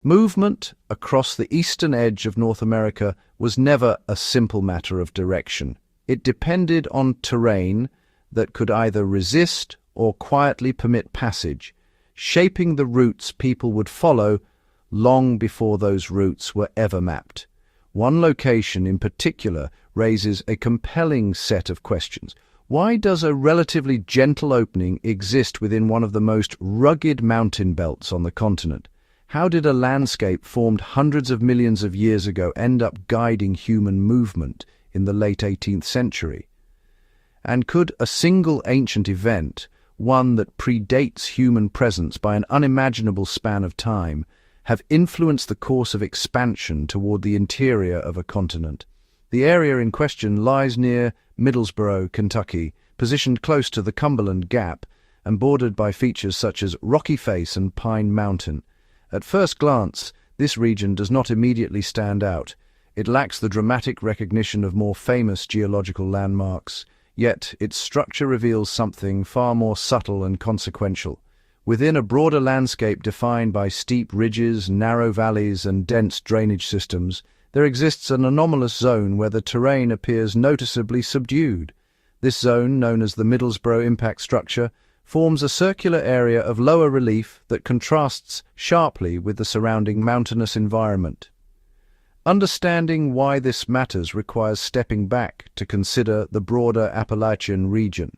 Movement across the eastern edge of North America was never a simple matter of direction. It depended on terrain that could either resist or quietly permit passage, shaping the routes people would follow long before those routes were ever mapped. One location in particular raises a compelling set of questions. Why does a relatively gentle opening exist within one of the most rugged mountain belts on the continent? How did a landscape formed hundreds of millions of years ago end up guiding human movement in the late 18th century? And could a single ancient event, one that predates human presence by an unimaginable span of time, have influenced the course of expansion toward the interior of a continent? The area in question lies near Middlesboro, Kentucky, positioned close to the Cumberland Gap and bordered by features such as Rocky Face and Pine Mountain. At first glance, this region does not immediately stand out. It lacks the dramatic recognition of more famous geological landmarks, yet its structure reveals something far more subtle and consequential. Within a broader landscape defined by steep ridges, narrow valleys, and dense drainage systems, there exists an anomalous zone where the terrain appears noticeably subdued. This zone, known as the Middlesboro Impact Structure, forms a circular area of lower relief that contrasts sharply with the surrounding mountainous environment. Understanding why this matters requires stepping back to consider the broader Appalachian region.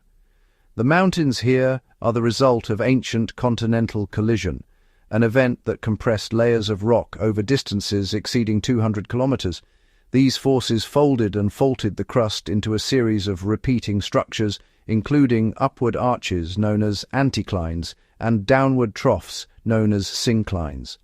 The mountains here are the result of ancient continental collision, an event that compressed layers of rock over distances exceeding 200 kilometers. These forces folded and faulted the crust into a series of repeating structures, including upward arches known as anticlines and downward troughs known as synclines.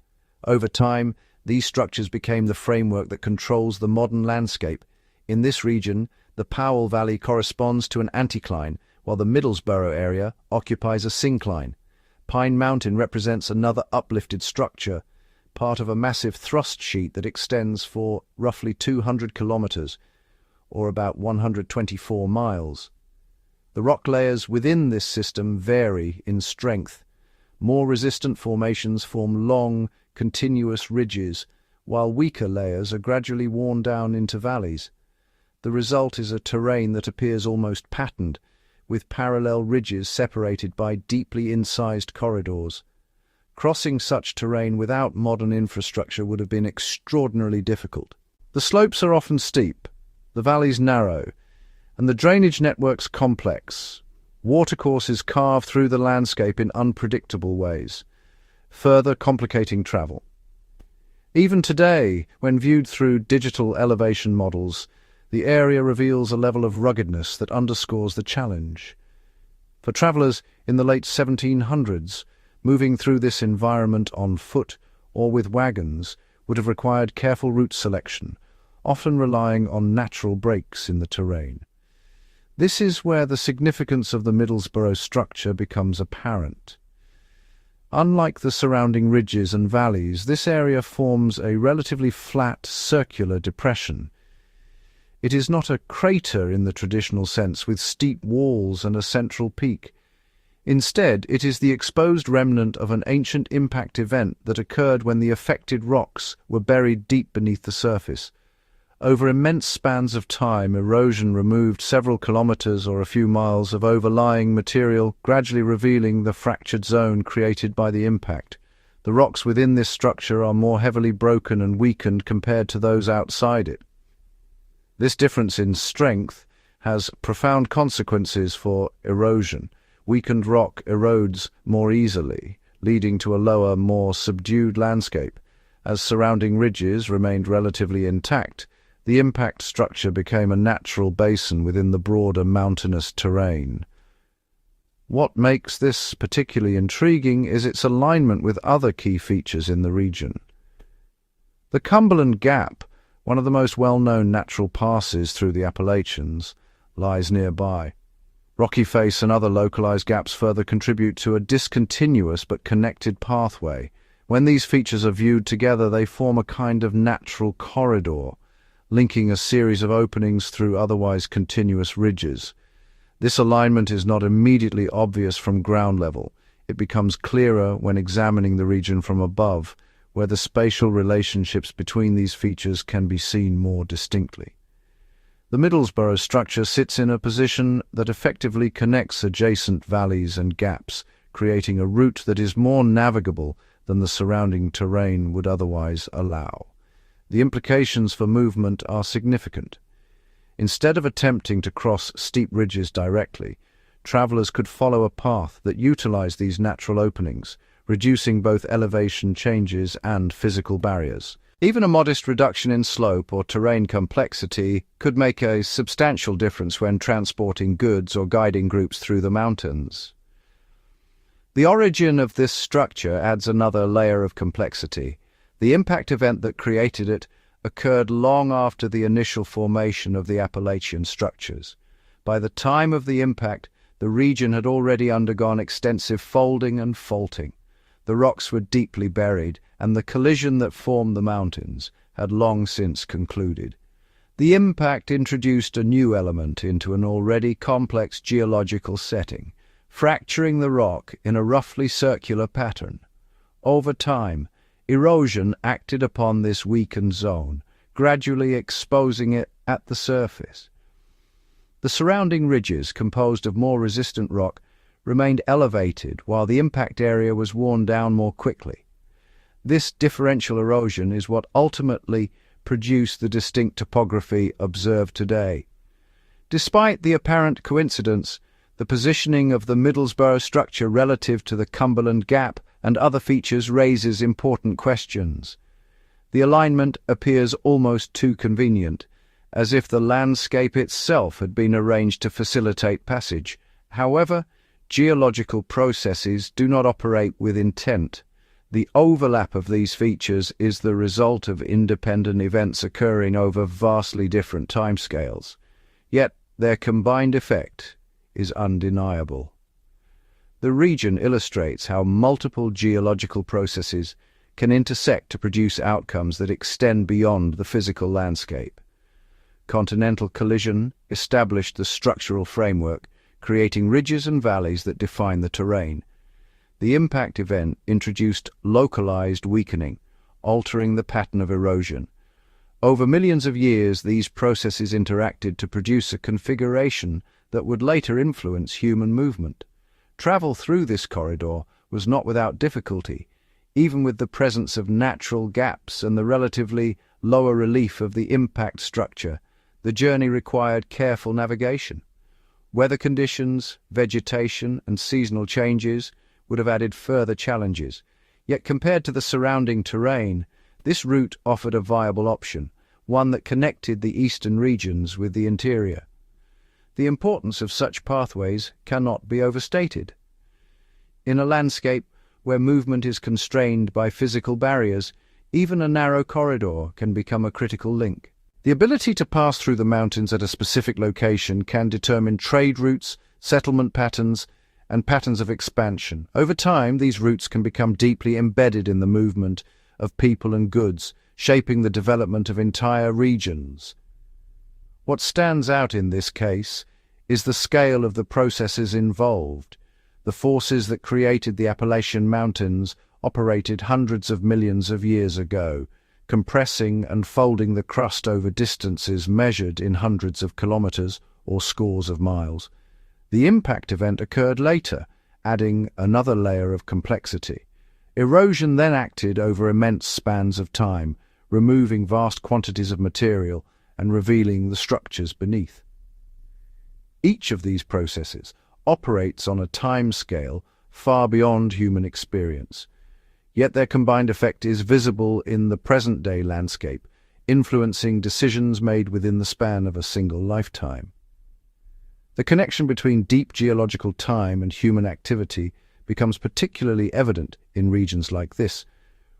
Over time, these structures became the framework that controls the modern landscape. In this region, the Powell Valley corresponds to an anticline, while the Middlesboro area occupies a syncline. Pine Mountain represents another uplifted structure, part of a massive thrust sheet that extends for roughly 200 kilometers, or about 124 miles. The rock layers within this system vary in strength. More resistant formations form long, continuous ridges, while weaker layers are gradually worn down into valleys. The result is a terrain that appears almost patterned, with parallel ridges separated by deeply incised corridors. Crossing such terrain without modern infrastructure would have been extraordinarily difficult. The slopes are often steep, the valleys narrow, and the drainage networks complex. Watercourses carve through the landscape in unpredictable ways, further complicating travel. Even today, when viewed through digital elevation models, the area reveals a level of ruggedness that underscores the challenge. For travelers in the late 1700s, moving through this environment on foot or with wagons would have required careful route selection, often relying on natural breaks in the terrain. This is where the significance of the Middlesboro structure becomes apparent. Unlike the surrounding ridges and valleys, this area forms a relatively flat, circular depression. It is not a crater in the traditional sense, with steep walls and a central peak. Instead, it is the exposed remnant of an ancient impact event that occurred when the affected rocks were buried deep beneath the surface. Over immense spans of time, erosion removed several kilometers or a few miles of overlying material, gradually revealing the fractured zone created by the impact. The rocks within this structure are more heavily broken and weakened compared to those outside it. This difference in strength has profound consequences for erosion. Weakened rock erodes more easily, leading to a lower, more subdued landscape. As surrounding ridges remained relatively intact, the impact structure became a natural basin within the broader mountainous terrain. What makes this particularly intriguing is its alignment with other key features in the region. The Cumberland Gap, one of the most well-known natural passes through the Appalachians, lies nearby. Rocky Face and other localized gaps further contribute to a discontinuous but connected pathway. When these features are viewed together, they form a kind of natural corridor, linking a series of openings through otherwise continuous ridges. This alignment is not immediately obvious from ground level. It becomes clearer when examining the region from above, where the spatial relationships between these features can be seen more distinctly. The Middlesbrough structure sits in a position that effectively connects adjacent valleys and gaps, creating a route that is more navigable than the surrounding terrain would otherwise allow. The implications for movement are significant. Instead of attempting to cross steep ridges directly, travelers could follow a path that utilized these natural openings, reducing both elevation changes and physical barriers. Even a modest reduction in slope or terrain complexity could make a substantial difference when transporting goods or guiding groups through the mountains. The origin of this structure adds another layer of complexity. The impact event that created it occurred long after the initial formation of the Appalachian structures. By the time of the impact, the region had already undergone extensive folding and faulting. The rocks were deeply buried, and the collision that formed the mountains had long since concluded. The impact introduced a new element into an already complex geological setting, fracturing the rock in a roughly circular pattern. Over time, erosion acted upon this weakened zone, gradually exposing it at the surface. The surrounding ridges, composed of more resistant rock, remained elevated while the impact area was worn down more quickly. This differential erosion is what ultimately produced the distinct topography observed today. Despite the apparent coincidence, the positioning of the Middlesbrough structure relative to the Cumberland Gap and other features raises important questions. The alignment appears almost too convenient, as if the landscape itself had been arranged to facilitate passage. However, geological processes do not operate with intent. The overlap of these features is the result of independent events occurring over vastly different timescales. Yet their combined effect is undeniable. The region illustrates how multiple geological processes can intersect to produce outcomes that extend beyond the physical landscape. Continental collision established the structural framework, creating ridges and valleys that define the terrain. The impact event introduced localized weakening, altering the pattern of erosion. Over millions of years, these processes interacted to produce a configuration that would later influence human movement. Travel through this corridor was not without difficulty, even with the presence of natural gaps and the relatively lower relief of the impact structure. The journey required careful navigation. Weather conditions, vegetation, and seasonal changes would have added further challenges. Yet compared to the surrounding terrain, this route offered a viable option, one that connected the eastern regions with the interior. The importance of such pathways cannot be overstated. In a landscape where movement is constrained by physical barriers, even a narrow corridor can become a critical link. The ability to pass through the mountains at a specific location can determine trade routes, settlement patterns, and patterns of expansion. Over time, these routes can become deeply embedded in the movement of people and goods, shaping the development of entire regions. What stands out in this case is the scale of the processes involved. The forces that created the Appalachian Mountains operated hundreds of millions of years ago, compressing and folding the crust over distances measured in hundreds of kilometers or scores of miles. The impact event occurred later, adding another layer of complexity. Erosion then acted over immense spans of time, removing vast quantities of material and revealing the structures beneath. Each of these processes operates on a time scale far beyond human experience. Yet their combined effect is visible in the present-day landscape, influencing decisions made within the span of a single lifetime. The connection between deep geological time and human activity becomes particularly evident in regions like this,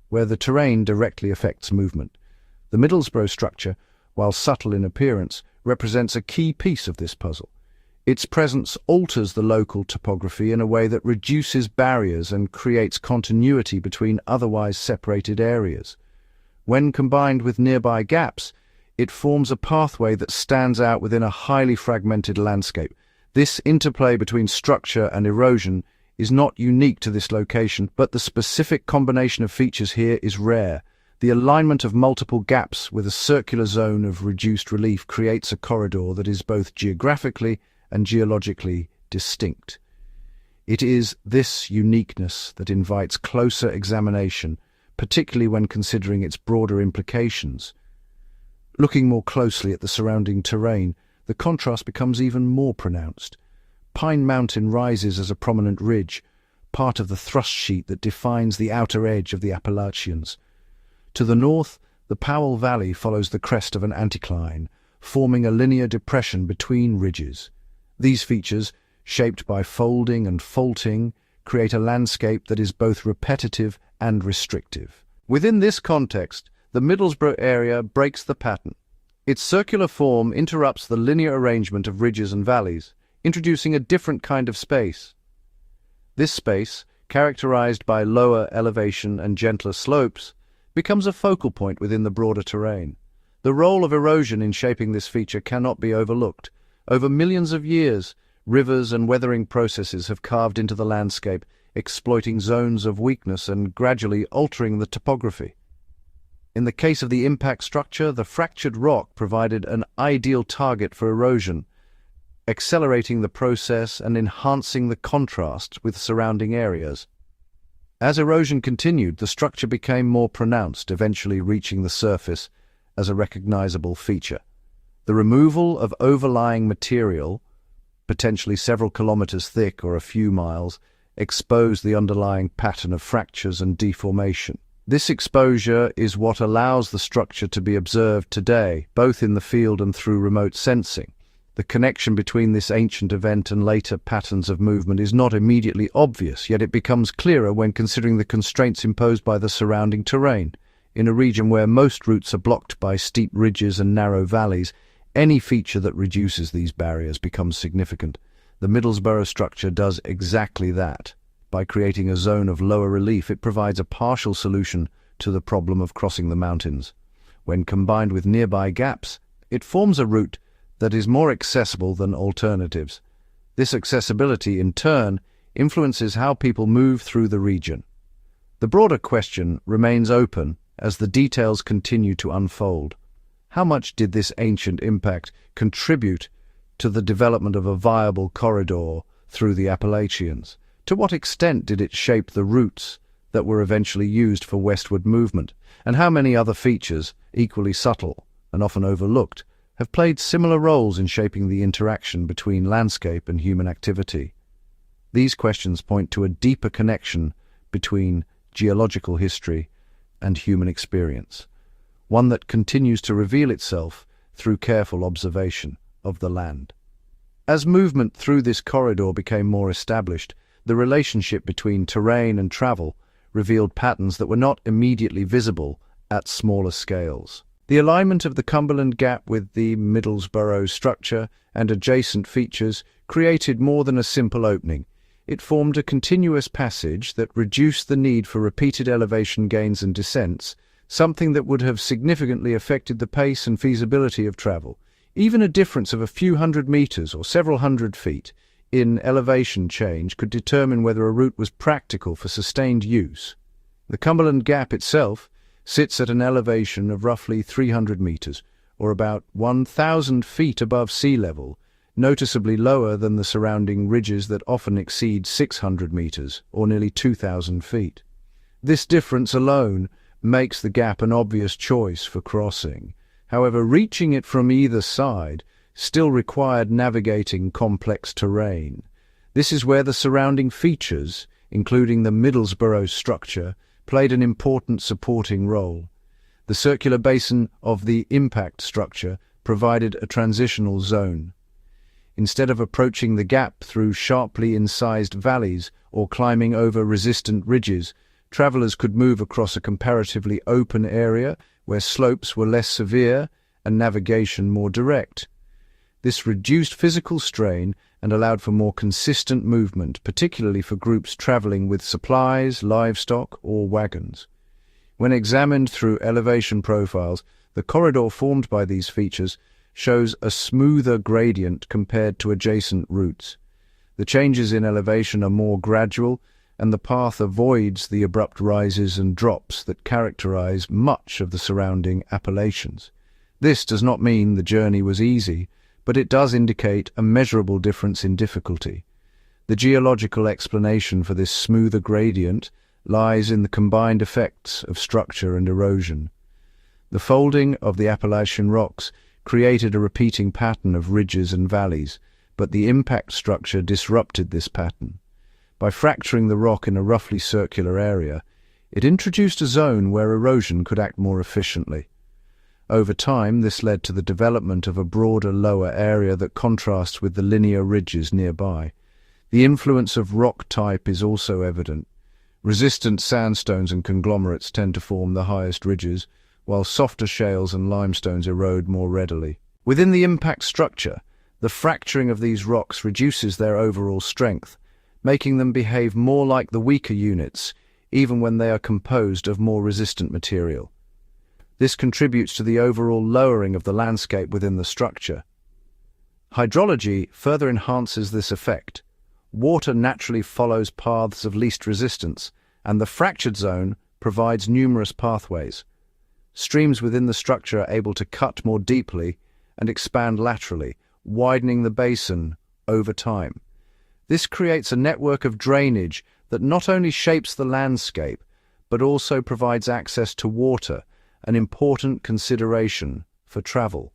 where the terrain directly affects movement. The Middlesbrough structure, while subtle in appearance, represents a key piece of this puzzle. Its presence alters the local topography in a way that reduces barriers and creates continuity between otherwise separated areas. When combined with nearby gaps, it forms a pathway that stands out within a highly fragmented landscape. This interplay between structure and erosion is not unique to this location, but the specific combination of features here is rare. The alignment of multiple gaps with a circular zone of reduced relief creates a corridor that is both geographically and geologically distinct. It is this uniqueness that invites closer examination, particularly when considering its broader implications. Looking more closely at the surrounding terrain, the contrast becomes even more pronounced. Pine Mountain rises as a prominent ridge, part of the thrust sheet that defines the outer edge of the Appalachians. To the north, the Powell Valley follows the crest of an anticline, forming a linear depression between ridges. These features, shaped by folding and faulting, create a landscape that is both repetitive and restrictive. Within this context, the Middlesbrough area breaks the pattern. Its circular form interrupts the linear arrangement of ridges and valleys, introducing a different kind of space. This space, characterized by lower elevation and gentler slopes, becomes a focal point within the broader terrain. The role of erosion in shaping this feature cannot be overlooked. Over millions of years, rivers and weathering processes have carved into the landscape, exploiting zones of weakness and gradually altering the topography. In the case of the impact structure, the fractured rock provided an ideal target for erosion, accelerating the process and enhancing the contrast with surrounding areas. As erosion continued, the structure became more pronounced, eventually reaching the surface as a recognizable feature. The removal of overlying material, potentially several kilometers thick or a few miles, exposed the underlying pattern of fractures and deformation. This exposure is what allows the structure to be observed today, both in the field and through remote sensing. The connection between this ancient event and later patterns of movement is not immediately obvious, yet it becomes clearer when considering the constraints imposed by the surrounding terrain. In a region where most routes are blocked by steep ridges and narrow valleys, any feature that reduces these barriers becomes significant. The Middlesbrough structure does exactly that. By creating a zone of lower relief, it provides a partial solution to the problem of crossing the mountains. When combined with nearby gaps, it forms a route that is more accessible than alternatives. This accessibility, in turn, influences how people move through the region. The broader question remains open as the details continue to unfold. How much did this ancient impact contribute to the development of a viable corridor through the Appalachians? To what extent did it shape the routes that were eventually used for westward movement? And how many other features, equally subtle and often overlooked, have played similar roles in shaping the interaction between landscape and human activity? These questions point to a deeper connection between geological history and human experience, one that continues to reveal itself through careful observation of the land. As movement through this corridor became more established, the relationship between terrain and travel revealed patterns that were not immediately visible at smaller scales. The alignment of the Cumberland Gap with the Middlesbrough structure and adjacent features created more than a simple opening. It formed a continuous passage that reduced the need for repeated elevation gains and descents, something that would have significantly affected the pace and feasibility of travel. Even a difference of a few hundred meters or several hundred feet in elevation change could determine whether a route was practical for sustained use. The Cumberland Gap itself sits at an elevation of roughly 300 meters, or about 1,000 feet above sea level, noticeably lower than the surrounding ridges that often exceed 600 meters, or nearly 2,000 feet. This difference alone makes the gap an obvious choice for crossing. However, reaching it from either side still required navigating complex terrain. This is where the surrounding features, including the Middlesbrough structure, played an important supporting role. The circular basin of the impact structure provided a transitional zone. Instead of approaching the gap through sharply incised valleys or climbing over resistant ridges, travelers could move across a comparatively open area where slopes were less severe and navigation more direct. This reduced physical strain and allowed for more consistent movement, particularly for groups traveling with supplies, livestock, or wagons. When examined through elevation profiles, the corridor formed by these features shows a smoother gradient compared to adjacent routes. The changes in elevation are more gradual, and the path avoids the abrupt rises and drops that characterize much of the surrounding Appalachians. This does not mean the journey was easy, but it does indicate a measurable difference in difficulty. The geological explanation for this smoother gradient lies in the combined effects of structure and erosion. The folding of the Appalachian rocks created a repeating pattern of ridges and valleys, but the impact structure disrupted this pattern. By fracturing the rock in a roughly circular area, it introduced a zone where erosion could act more efficiently. Over time, this led to the development of a broader lower area that contrasts with the linear ridges nearby. The influence of rock type is also evident. Resistant sandstones and conglomerates tend to form the highest ridges, while softer shales and limestones erode more readily. Within the impact structure, the fracturing of these rocks reduces their overall strength, making them behave more like the weaker units, even when they are composed of more resistant material. This contributes to the overall lowering of the landscape within the structure. Hydrology further enhances this effect. Water naturally follows paths of least resistance, and the fractured zone provides numerous pathways. Streams within the structure are able to cut more deeply and expand laterally, widening the basin over time. This creates a network of drainage that not only shapes the landscape, but also provides access to water, an important consideration for travel.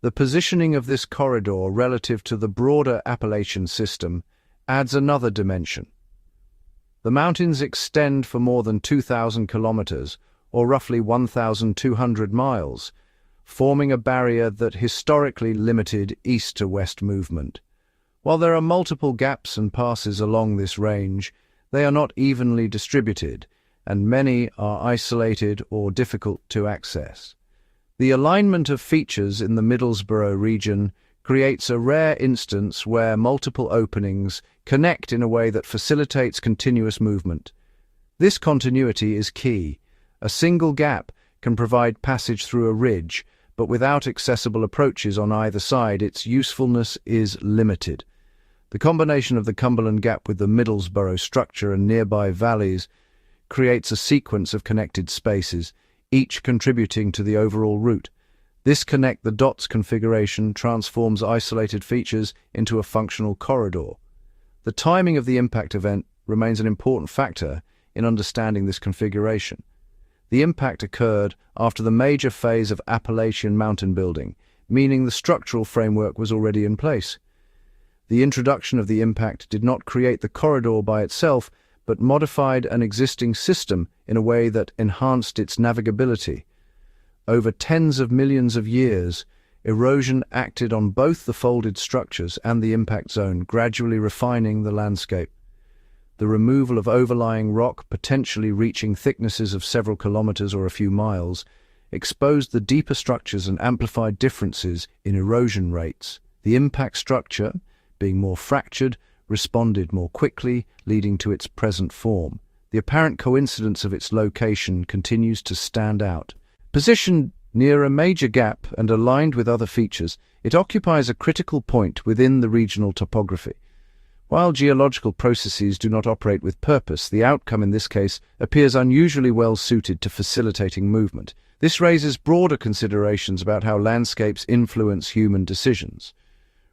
The positioning of this corridor relative to the broader Appalachian system adds another dimension. The mountains extend for more than 2,000 kilometers, or roughly 1,200 miles, forming a barrier that historically limited east-to-west movement. While there are multiple gaps and passes along this range, they are not evenly distributed, and many are isolated or difficult to access. The alignment of features in the Middlesbrough region creates a rare instance where multiple openings connect in a way that facilitates continuous movement. This continuity is key. A single gap can provide passage through a ridge, but without accessible approaches on either side, its usefulness is limited. The combination of the Cumberland Gap with the Middlesbrough structure and nearby valleys creates a sequence of connected spaces, each contributing to the overall route. This connect-the-dots configuration transforms isolated features into a functional corridor. The timing of the impact event remains an important factor in understanding this configuration. The impact occurred after the major phase of Appalachian mountain building, meaning the structural framework was already in place. The introduction of the impact did not create the corridor by itself, but modified an existing system in a way that enhanced its navigability. Over tens of millions of years, erosion acted on both the folded structures and the impact zone, gradually refining the landscape. The removal of overlying rock, potentially reaching thicknesses of several kilometers or a few miles, exposed the deeper structures and amplified differences in erosion rates. The impact structure, being more fractured, responded more quickly, leading to its present form. The apparent coincidence of its location continues to stand out. Positioned near a major gap and aligned with other features, it occupies a critical point within the regional topography. While geological processes do not operate with purpose, the outcome in this case appears unusually well suited to facilitating movement. This raises broader considerations about how landscapes influence human decisions.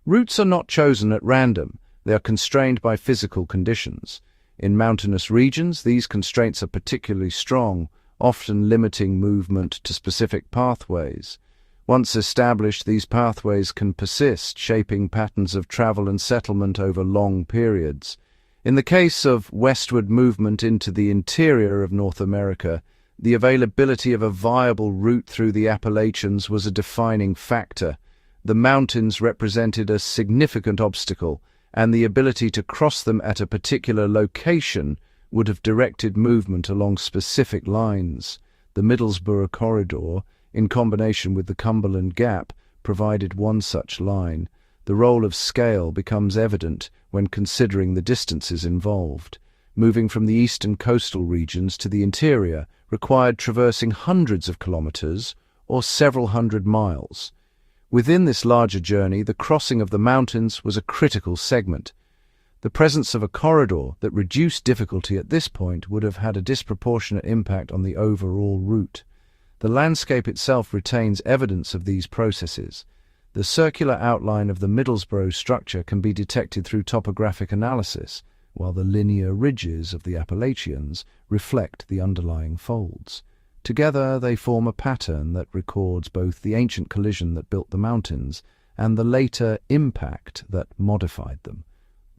Routes are not chosen at random, they are constrained by physical conditions. In mountainous regions, these constraints are particularly strong, often limiting movement to specific pathways. Once established, these pathways can persist, shaping patterns of travel and settlement over long periods. In the case of westward movement into the interior of North America, the availability of a viable route through the Appalachians was a defining factor. The mountains represented a significant obstacle, and the ability to cross them at a particular location would have directed movement along specific lines. The Middlesbrough corridor, in combination with the Cumberland Gap, provided one such line. The role of scale becomes evident when considering the distances involved. Moving from the eastern coastal regions to the interior required traversing hundreds of kilometers or several hundred miles. Within this larger journey, the crossing of the mountains was a critical segment. The presence of a corridor that reduced difficulty at this point would have had a disproportionate impact on the overall route. The landscape itself retains evidence of these processes. The circular outline of the Middlesbrough structure can be detected through topographic analysis, while the linear ridges of the Appalachians reflect the underlying folds. Together they form a pattern that records both the ancient collision that built the mountains and the later impact that modified them.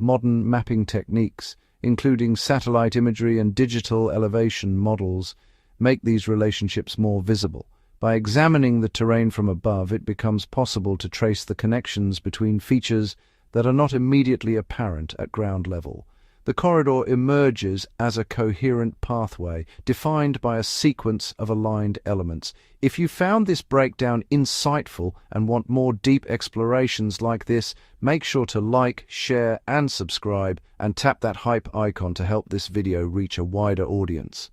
Modern mapping techniques, including satellite imagery and digital elevation models, make these relationships more visible. By examining the terrain from above, it becomes possible to trace the connections between features that are not immediately apparent at ground level. The corridor emerges as a coherent pathway, defined by a sequence of aligned elements. If you found this breakdown insightful and want more deep explorations like this, make sure to like, share, and subscribe, and tap that hype icon to help this video reach a wider audience.